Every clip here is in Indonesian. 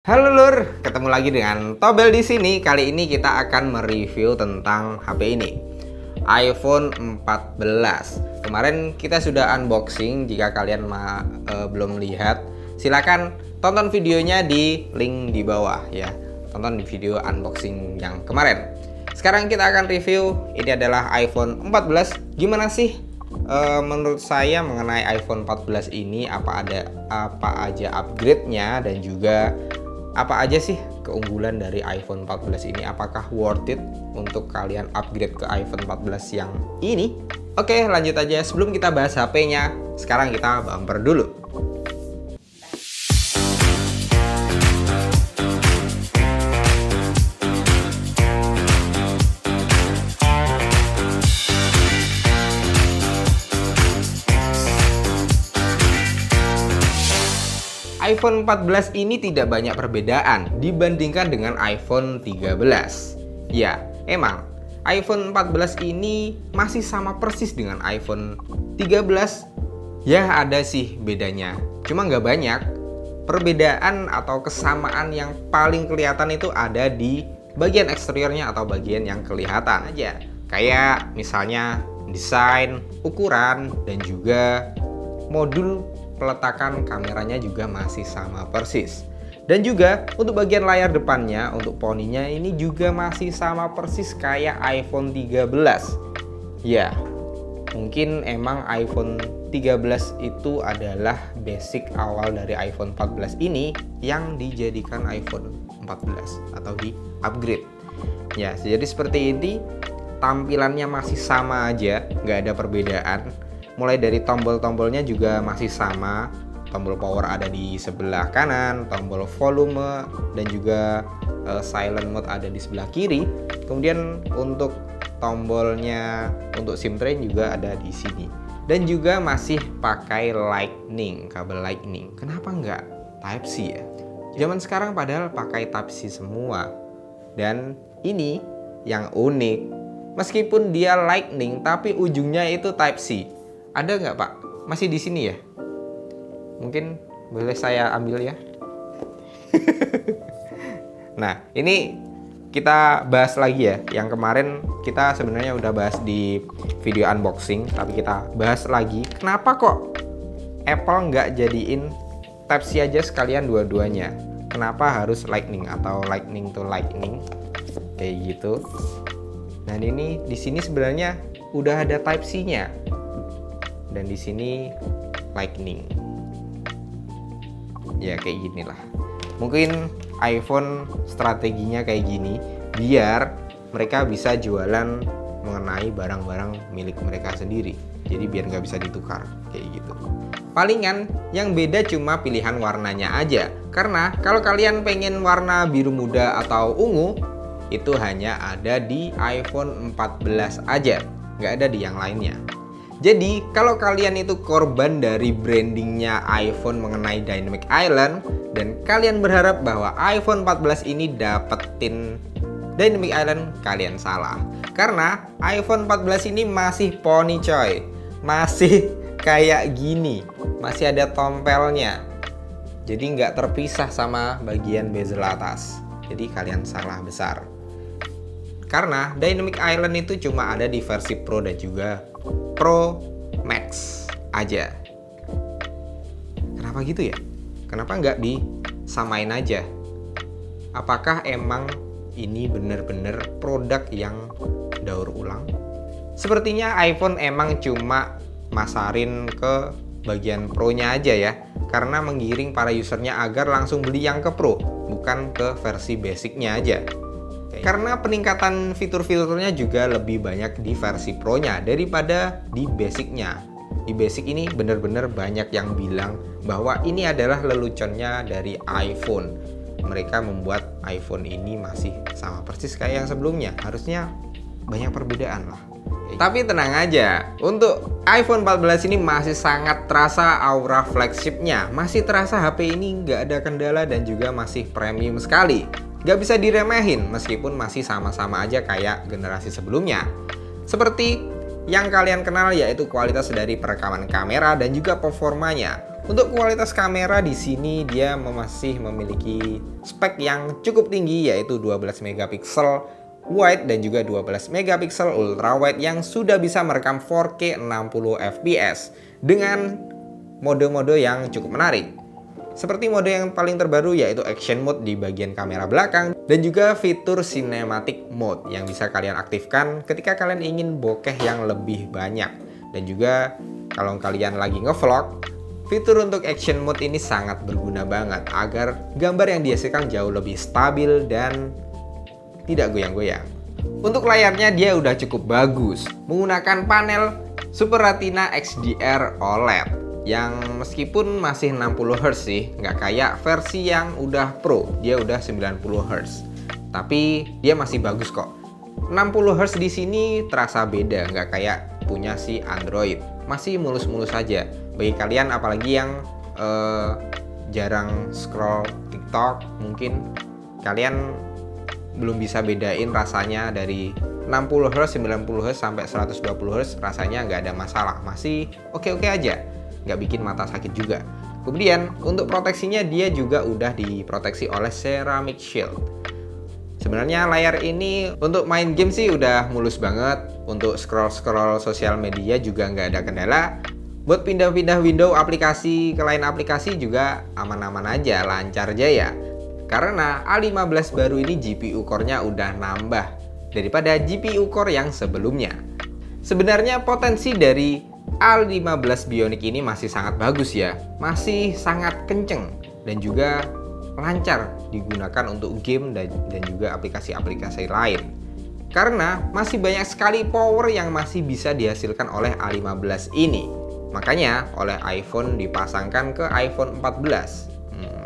Halo Lur, ketemu lagi dengan Tobel di sini. Kali ini kita akan mereview tentang HP ini, iPhone 14. Kemarin kita sudah unboxing. Jika kalian belum lihat, silakan tonton videonya di link di bawah ya. Tonton di video unboxing yang kemarin. Sekarang kita akan review. Ini adalah iPhone 14. Gimana sih menurut saya mengenai iPhone 14 ini? Apa aja upgrade-nya dan juga apa aja sih keunggulan dari iPhone 14 ini? Apakah worth it untuk kalian upgrade ke iPhone 14 yang ini? Oke, lanjut aja. Sebelum kita bahas HP-nya, sekarang kita bumper dulu. iPhone 14 ini tidak banyak perbedaan dibandingkan dengan iPhone 13. Ya, emang iPhone 14 ini masih sama persis dengan iPhone 13. Ya, ada sih bedanya, cuma nggak banyak. Perbedaan atau kesamaan yang paling kelihatan itu ada di bagian eksteriornya atau bagian yang kelihatan aja. Kayak misalnya desain, ukuran, dan juga modul peletakan kameranya juga masih sama persis. Dan juga untuk bagian layar depannya, untuk poninya ini juga masih sama persis kayak iPhone 13. Ya, mungkin emang iPhone 13 itu adalah basic awal dari iPhone 14 ini yang dijadikan iPhone 14 atau di upgrade. Ya, jadi seperti ini, tampilannya masih sama aja, nggak ada perbedaan. Mulai dari tombol-tombolnya juga masih sama. Tombol power ada di sebelah kanan, tombol volume dan juga silent mode ada di sebelah kiri. Kemudian untuk tombolnya untuk SIM tray juga ada di sini. Dan juga masih pakai lightning, kabel lightning. Kenapa nggak Type-C ya? Zaman sekarang padahal pakai Type-C semua. Dan ini yang unik, meskipun dia lightning tapi ujungnya itu Type-C. Ada nggak Pak? Masih di sini ya? Mungkin boleh saya ambil ya? Nah, ini kita bahas lagi ya. Yang kemarin kita sebenarnya udah bahas di video unboxing, tapi kita bahas lagi. Kenapa kok Apple nggak jadiin Type-C aja sekalian dua-duanya? Kenapa harus Lightning atau Lightning to Lightning? Kayak gitu. Nah, ini di sini sebenarnya udah ada Type-C-nya. Dan di sini lightning. Ya kayak ginilah. Mungkin iPhone strateginya kayak gini biar mereka bisa jualan mengenai barang-barang milik mereka sendiri. Jadi biar nggak bisa ditukar kayak gitu. Palingan yang beda cuma pilihan warnanya aja. Karena kalau kalian pengen warna biru muda atau ungu, itu hanya ada di iPhone 14 aja, nggak ada di yang lainnya. Jadi kalau kalian itu korban dari brandingnya iPhone mengenai Dynamic Island dan kalian berharap bahwa iPhone 14 ini dapetin Dynamic Island, kalian salah. Karena iPhone 14 ini masih poni coy, masih kayak gini, masih ada tompelnya. Jadi nggak terpisah sama bagian bezel atas. Jadi kalian salah besar. Karena Dynamic Island itu cuma ada di versi Pro dan juga Pro Max aja. Kenapa gitu ya? Kenapa nggak disamain aja? Apakah emang ini bener-bener produk yang daur ulang? Sepertinya iPhone emang cuma masarin ke bagian Pro-nya aja ya, karena menggiring para usernya agar langsung beli yang ke Pro, bukan ke versi basicnya aja. Karena peningkatan fitur-fiturnya juga lebih banyak di versi Pro-nya daripada di Basic-nya. Di Basic ini benar-benar banyak yang bilang bahwa ini adalah leluconnya dari iPhone. Mereka membuat iPhone ini masih sama persis kayak yang sebelumnya. Harusnya banyak perbedaan lah. Tapi tenang aja, untuk iPhone 14 ini masih sangat terasa aura flagship-nya. Masih terasa HP ini nggak ada kendala dan juga masih premium sekali. Gak bisa diremehin meskipun masih sama-sama aja kayak generasi sebelumnya. Seperti yang kalian kenal yaitu kualitas dari perekaman kamera dan juga performanya. Untuk kualitas kamera di sini dia masih memiliki spek yang cukup tinggi, yaitu 12 megapiksel wide dan juga 12 megapiksel ultra wide yang sudah bisa merekam 4K 60 fps dengan mode-mode yang cukup menarik. Seperti mode yang paling terbaru yaitu action mode di bagian kamera belakang dan juga fitur cinematic mode yang bisa kalian aktifkan ketika kalian ingin bokeh yang lebih banyak. Dan juga kalau kalian lagi ngevlog, fitur untuk action mode ini sangat berguna banget agar gambar yang dihasilkan jauh lebih stabil dan tidak goyang-goyang. Untuk layarnya dia udah cukup bagus, menggunakan panel Super Retina XDR OLED yang meskipun masih 60Hz sih, nggak kayak versi yang udah Pro, dia udah 90Hz. Tapi dia masih bagus kok. 60Hz di sini terasa beda, nggak kayak punya si Android. Masih mulus-mulus saja. Bagi kalian apalagi yang jarang scroll TikTok, mungkin kalian belum bisa bedain rasanya dari 60Hz, 90Hz sampai 120Hz, rasanya nggak ada masalah, masih oke-oke aja, nggak bikin mata sakit juga. Kemudian untuk proteksinya dia juga udah diproteksi oleh ceramic shield. Sebenarnya layar ini untuk main game sih udah mulus banget, untuk scroll-scroll sosial media juga nggak ada kendala. Buat pindah-pindah window aplikasi ke lain aplikasi juga aman-aman aja, lancar jaya. Karena A15 baru ini GPU core-nya udah nambah daripada GPU core yang sebelumnya. Sebenarnya potensi dari A15 Bionic ini masih sangat bagus ya, masih sangat kenceng dan juga lancar digunakan untuk game dan juga aplikasi-aplikasi lain. Karena masih banyak sekali power yang masih bisa dihasilkan oleh A15 ini. Makanya oleh iPhone dipasangkan ke iPhone 14.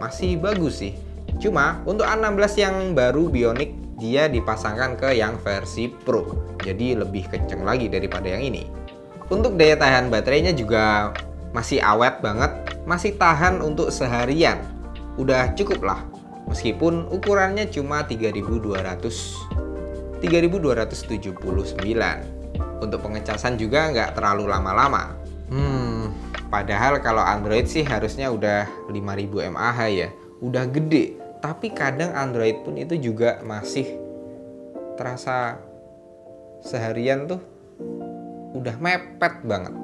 Masih bagus sih. Cuma untuk A16 yang baru Bionic dia dipasangkan ke yang versi Pro. Jadi lebih kenceng lagi daripada yang ini. Untuk daya tahan baterainya juga masih awet banget, masih tahan untuk seharian. Udah cukup lah. Meskipun ukurannya cuma 3279. Untuk pengecasan juga nggak terlalu lama-lama. Padahal kalau Android sih harusnya udah 5000 mAh ya. Udah gede. Tapi kadang Android pun itu juga masih terasa seharian tuh udah mepet banget.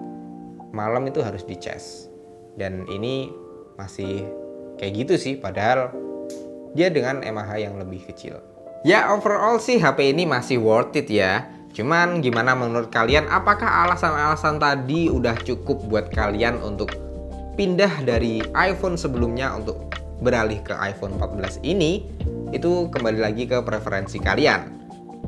Malam itu harus dicas. Dan ini masih kayak gitu sih, padahal dia dengan mAh yang lebih kecil. Ya overall sih HP ini masih worth it ya. Cuman gimana menurut kalian, apakah alasan-alasan tadi udah cukup buat kalian untuk pindah dari iPhone sebelumnya untuk beralih ke iPhone 14 ini? Itu kembali lagi ke preferensi kalian.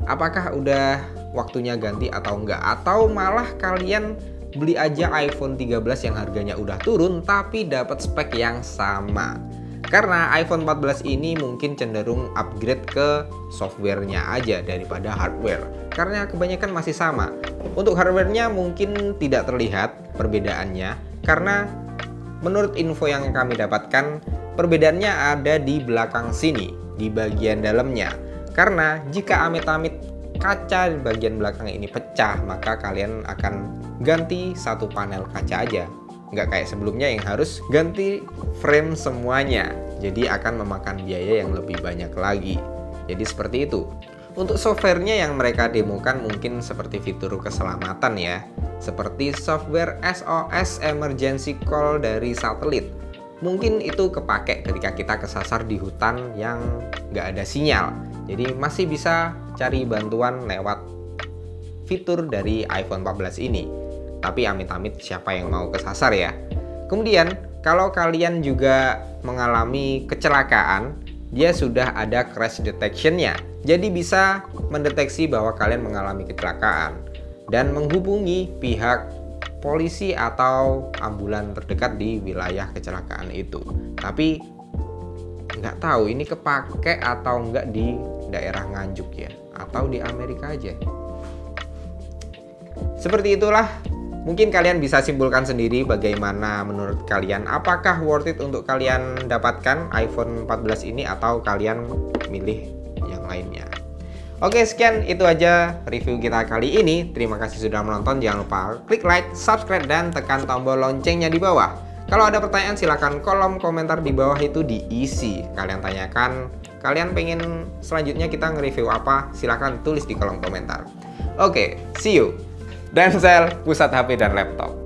Apakah udah waktunya ganti atau enggak? Atau malah kalian beli aja iPhone 13 yang harganya udah turun tapi dapat spek yang sama? Karena iPhone 14 ini mungkin cenderung upgrade ke softwarenya aja daripada hardware. Karena kebanyakan masih sama. Untuk hardwarenya mungkin tidak terlihat perbedaannya. Karena menurut info yang kami dapatkan, perbedaannya ada di belakang sini, di bagian dalamnya. Karena jika amit-amit kaca di bagian belakang ini pecah, maka kalian akan ganti satu panel kaca aja. Nggak kayak sebelumnya yang harus ganti frame semuanya. Jadi akan memakan biaya yang lebih banyak lagi. Jadi seperti itu. Untuk softwarenya yang mereka demokan mungkin seperti fitur keselamatan ya. Seperti software SOS Emergency Call dari satelit. Mungkin itu kepake ketika kita kesasar di hutan yang nggak ada sinyal. Jadi masih bisa cari bantuan lewat fitur dari iPhone 14 ini. Tapi amit-amit siapa yang mau kesasar ya. Kemudian kalau kalian juga mengalami kecelakaan, dia sudah ada crash detection-nya. Jadi bisa mendeteksi bahwa kalian mengalami kecelakaan dan menghubungi pihak polisi atau ambulan terdekat di wilayah kecelakaan itu. Tapi nggak tahu ini kepake atau nggak di daerah Nganjuk ya, atau di Amerika aja. Seperti itulah. Mungkin kalian bisa simpulkan sendiri bagaimana menurut kalian, apakah worth it untuk kalian dapatkan iPhone 14 ini atau kalian milih yang lainnya. Oke, sekian itu aja review kita kali ini. Terima kasih sudah menonton. Jangan lupa klik like, subscribe, dan tekan tombol loncengnya di bawah. Kalau ada pertanyaan silahkan kolom komentar di bawah itu diisi. Kalian tanyakan, kalian pengen selanjutnya kita nge-review apa, silahkan tulis di kolom komentar. Oke, see you. Dansel, pusat HP dan laptop.